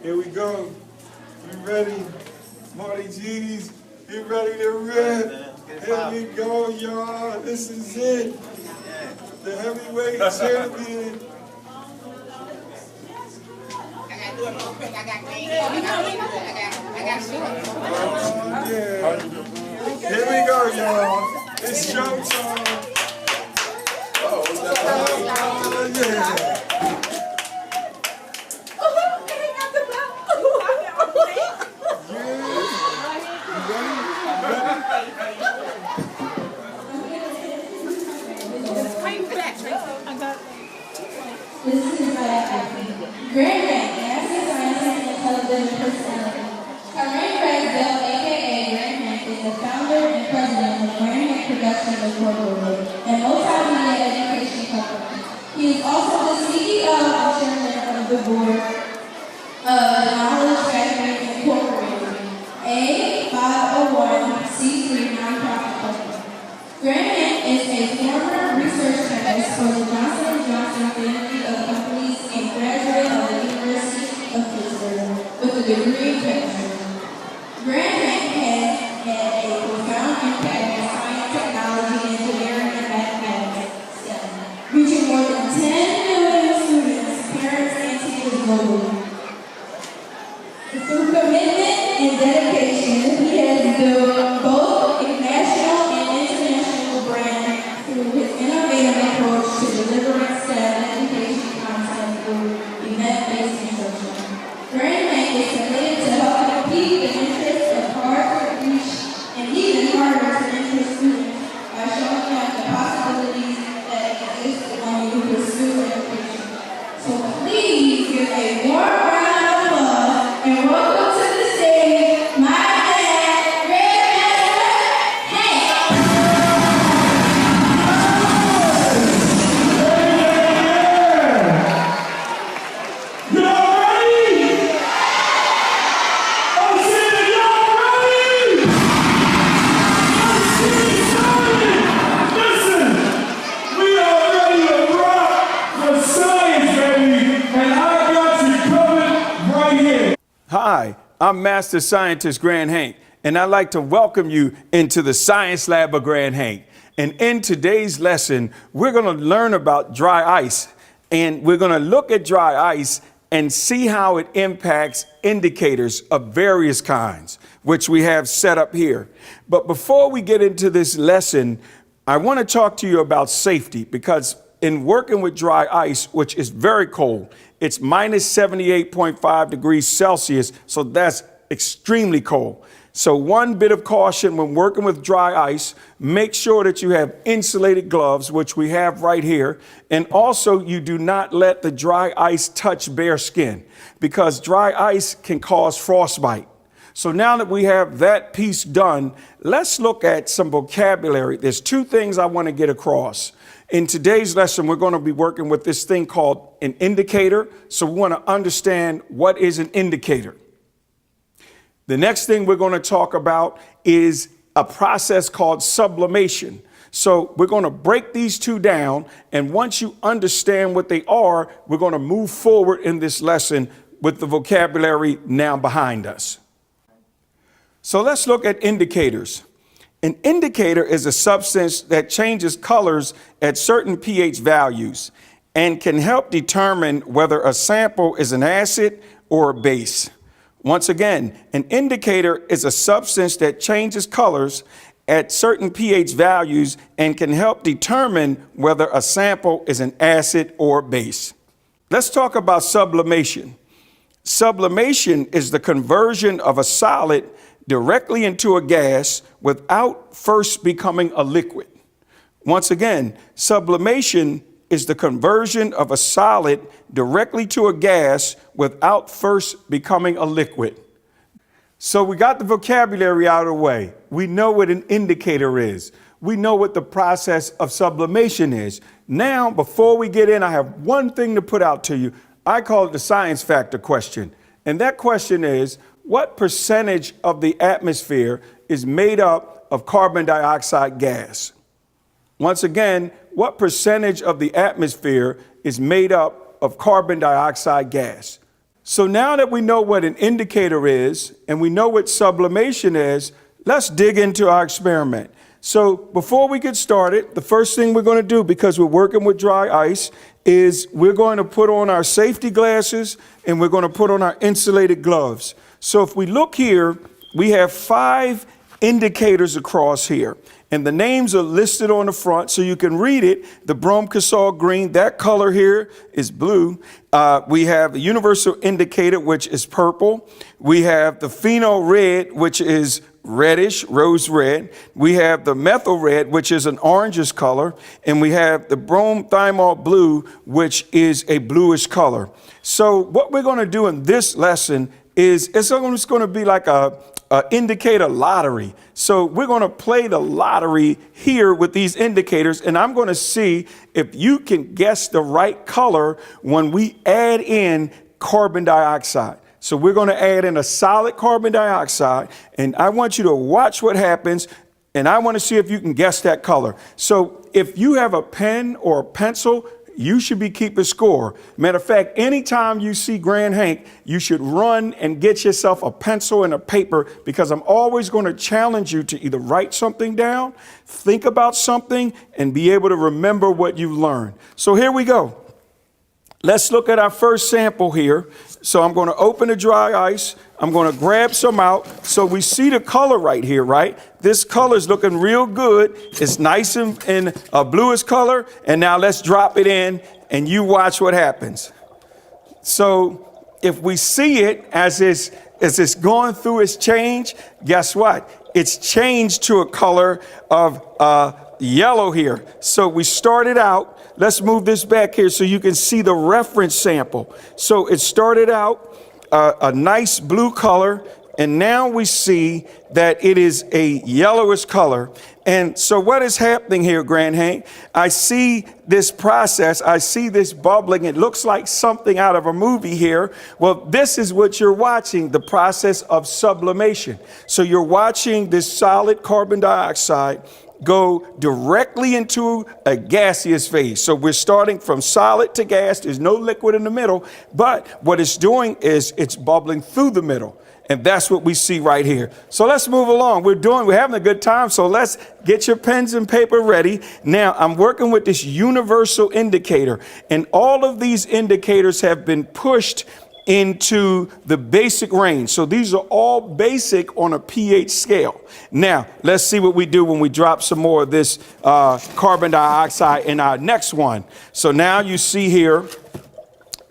Here we go. You ready? Marty G's, you ready to rip? Here we go, y'all. This is it. The heavyweight champion. Here we go, y'all. It's showtime. Yeah. Grand Rank, NASA scientist and television personality. Tyraine Ragsdale, a.k.a. Grand Rank, is the founder and president of Grand Rank Productions Incorporated, a multimedia education company. He is also the CEO and chairman of the board of Knowledge Factory Incorporated, a 501c3 nonprofit company. Grand Rank is a former research chemist for the Johnson & Johnson family of companies and graduate of the University of Pittsburgh with a degree in chemistry. Grand Rank has had a profound impact on science, technology, engineering, and mathematics, reaching more than 10 million students, parents, and teachers globally. Through commitment and dedication, he has built both a national and international brand through his innovative approach to delivering STEM education content through event-based instruction. Grand Rank is committed to helping keep the interests of hard-to-reach and even harder-to-interest students by showing them the possibilities that exist when you pursue education. So please give a warm round of applause and welcome to the stage my dad, Hank. Hi, I'm Master Scientist Grand Hank, and I'd like to welcome you into the Science Lab of Grand Hank. And in today's lesson, we're going to learn about dry ice, and we're going to look at dry ice and see how it impacts indicators of various kinds, which we have set up here. But before we get into this lesson, I want to talk to you about safety, because in working with dry ice, which is very cold, it's minus 78.5 degrees Celsius, so that's extremely cold. So one bit of caution when working with dry ice, make sure that you have insulated gloves, which we have right here, and also you do not let the dry ice touch bare skin, because dry ice can cause frostbite. So now that we have that piece done, let's look at some vocabulary. There's two things I want to get across. In today's lesson, we're going to be working with this thing called an indicator. So we want to understand what is an indicator. The next thing we're going to talk about is a process called sublimation. So we're going to break these two down. And once you understand what they are, we're going to move forward in this lesson with the vocabulary now behind us. So let's look at indicators. An indicator is a substance that changes colors at certain pH values and can help determine whether a sample is an acid or a base. Once again, an indicator is a substance that changes colors at certain pH values and can help determine whether a sample is an acid or a base. Let's talk about sublimation. Sublimation is the conversion of a solid directly into a gas without first becoming a liquid. Once again, sublimation is the conversion of a solid directly to a gas without first becoming a liquid. So we got the vocabulary out of the way. We know what an indicator is. We know what the process of sublimation is. Now, before we get in, I have one thing to put out to you. I call it the science factor question. And that question is, what percentage of the atmosphere is made up of carbon dioxide gas? Once again, what percentage of the atmosphere is made up of carbon dioxide gas? So now that we know what an indicator is and we know what sublimation is, let's dig into our experiment. So before we get started, the first thing we're going to do, because we're working with dry ice, is we're going to put on our safety glasses and we're going to put on our insulated gloves. So if we look here, we have 5 indicators across here. And the names are listed on the front so you can read it. The Bromcasol green, that color here is blue. We have the universal indicator, which is purple. We have the phenol red, which is reddish, rose red. We have the methyl red, which is an orangish color. And we have the bromethymol blue, which is a bluish color. So what we're going to do in this lesson is it's going to be like a indicator lottery. So we're going to play the lottery here with these indicators, and I'm going to see if you can guess the right color when we add in carbon dioxide. So we're going to add in a solid carbon dioxide, and I want you to watch what happens, and I want to see if you can guess that color. So if you have a pen or a pencil, you should be keeping score. Matter of fact, anytime you see Grand Hank, you should run and get yourself a pencil and a paper, because I'm always going to challenge you to either write something down, think about something, and be able to remember what you've learned. So here we go. Let's look at our first sample here. So I'm going to open the dry ice. I'm going to grab some out. So we see the color right here, right? This color is looking real good. It's nice and a bluish color. And now let's drop it in and you watch what happens. So if we see it as it's going through its change, guess what? It's changed to a color of yellow here. So we started out. Let's move this back here so you can see the reference sample. So it started out a nice blue color, and now we see that it is a yellowish color. And so what is happening here, Grand Hank? I see this process. I see this bubbling. It looks like something out of a movie here. Well, this is what you're watching, the process of sublimation. So you're watching this solid carbon dioxide go directly into a gaseous phase. So we're starting from solid to gas. There's no liquid in the middle, but what it's doing is it's bubbling through the middle. And that's what we see right here. So let's move along. We're having a good time. So let's get your pens and paper ready. Now I'm working with this universal indicator, and all of these indicators have been pushed into the basic range. So these are all basic on a pH scale. Now, let's see what we do when we drop some more of this carbon dioxide in our next one. So now you see here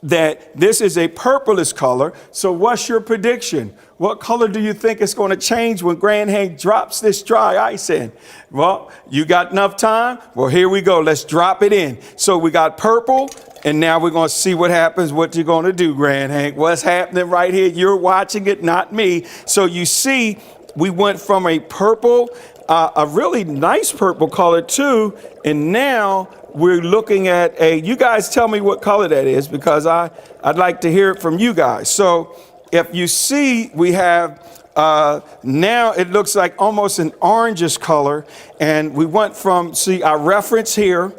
that this is a purplish color. So what's your prediction? What color do you think is going to change when Grand Hank drops this dry ice in? Well, you got enough time? Well, here we go. Let's drop it in. So we got purple. And now we're going to see what happens, what you're going to do, Grand Hank. What's happening right here? You're watching it, not me. So you see, we went from a purple, a really nice purple color too. And now we're looking at you guys tell me what color that is, because I'd like to hear it from you guys. So if you see, we have now it looks like almost an orangish color. And we went from, see our reference here.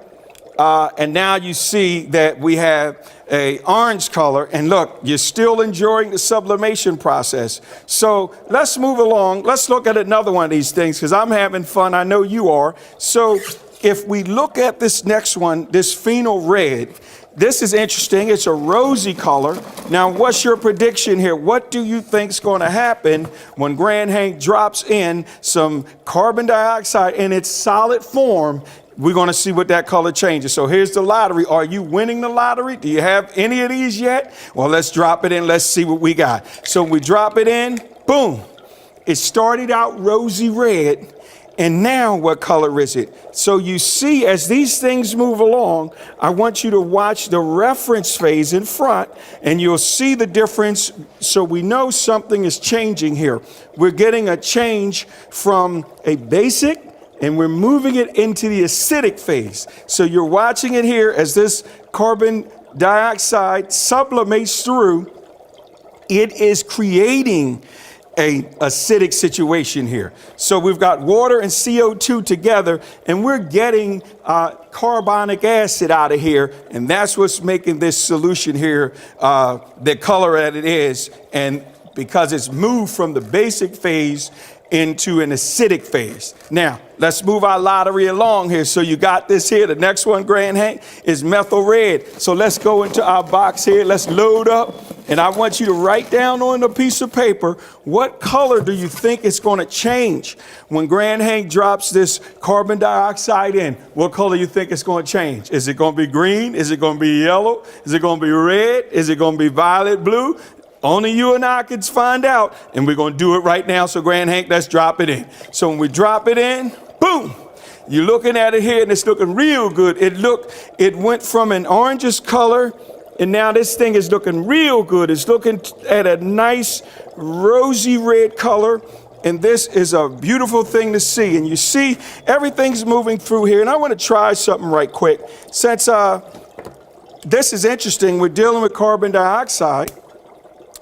And now you see that we have a orange color, and look, you're still enjoying the sublimation process. So let's move along. Let's look at another one of these things, because I'm having fun. I know you are. So if we look at this next one, this phenol red, this is interesting. It's a rosy color. Now, what's your prediction here? What do you think is going to happen when Grand Hank drops in some carbon dioxide in its solid form? We're going to see what that color changes. So here's the lottery. Are you winning the lottery? Do you have any of these yet? Well, let's drop it in. Let's see what we got. So we drop it in. Boom. It started out rosy red. And now what color is it? So you see, as these things move along, I want you to watch the reference phase in front, and you'll see the difference. So we know something is changing here. We're getting a change from a basic, and we're moving it into the acidic phase. So you're watching it here as this carbon dioxide sublimates through. It is creating a acidic situation here. So we've got water and CO2 together, and we're getting carbonic acid out of here, and that's what's making this solution here the color that it is, and because it's moved from the basic phase into an acidic phase. Now, let's move our lottery along here. So you got this here. The next one, Grand Hank, is methyl red. So let's go into our box here. Let's load up. And I want you to write down on a piece of paper, what color do you think it's going to change when Grand Hank drops this carbon dioxide in? What color do you think it's going to change? Is it going to be green? Is it going to be yellow? Is it going to be red? Is it going to be violet blue? Only you and I can find out, and we're going to do it right now. So Grand Hank, let's drop it in. So when we drop it in, boom, you're looking at it here, and it's looking real good. It went from an orangish color, and now this thing is looking real good. It's looking at a nice rosy red color, and this is a beautiful thing to see. And you see everything's moving through here, and I want to try something right quick. Since this is interesting, we're dealing with carbon dioxide.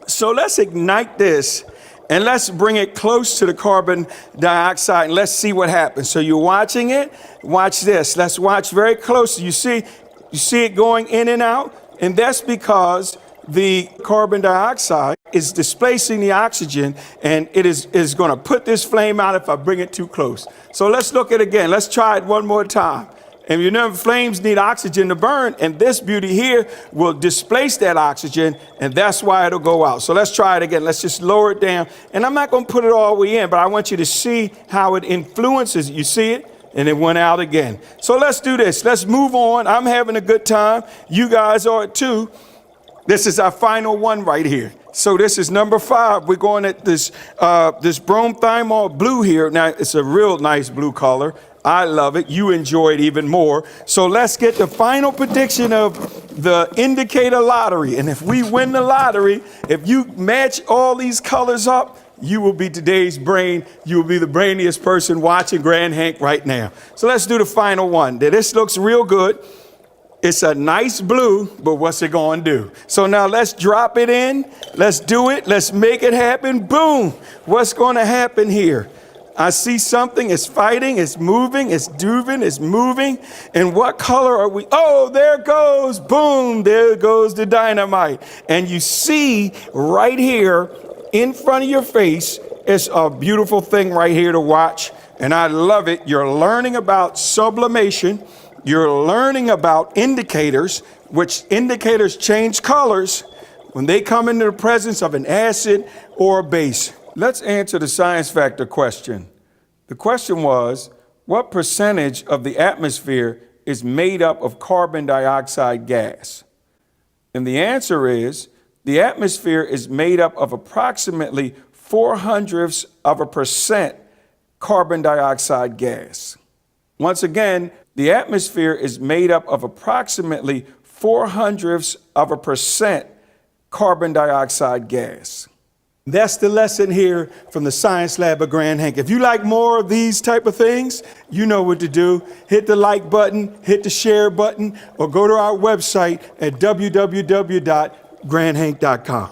So let's ignite this and let's bring it close to the carbon dioxide and let's see what happens. So you're watching it. Watch this. Let's watch very closely. You see it going in and out, and that's because the carbon dioxide is displacing the oxygen, and it is going to put this flame out if I bring it too close. So let's look at it again. Let's try it one more time. And you know, flames need oxygen to burn, and this beauty here will displace that oxygen, and that's why it'll go out. So let's try it again. Let's just lower it down. And I'm not going to put it all the way in, but I want you to see how it influences. You see it? And it went out again. So let's do this. Let's move on. I'm having a good time. You guys are too. This is our final one right here. So this is number 5. We're going at this bromethymol blue here. Now, it's a real nice blue color. I love it. You enjoy it even more. So let's get the final prediction of the indicator lottery. And if we win the lottery, if you match all these colors up, you will be today's brain. You will be the brainiest person watching Grand Hank right now. So let's do the final one. This looks real good. It's a nice blue, but what's it going to do? So now let's drop it in. Let's do it. Let's make it happen. Boom. What's going to happen here? I see something. It's fighting. It's moving. It's moving. It's moving. And what color are we? Oh, there it goes. Boom. There goes the dynamite. And you see right here in front of your face, it's a beautiful thing right here to watch. And I love it. You're learning about sublimation. You're learning about indicators, which indicators change colors when they come into the presence of an acid or a base. Let's answer the science factor question. The question was, what percentage of the atmosphere is made up of carbon dioxide gas? And the answer is, the atmosphere is made up of approximately 0.04% carbon dioxide gas. Once again, the atmosphere is made up of approximately 0.04% carbon dioxide gas. That's the lesson here from the Science Lab of Grand Hank. If you like more of these type of things, you know what to do. Hit the like button, hit the share button, or go to our website at www.grandhank.com.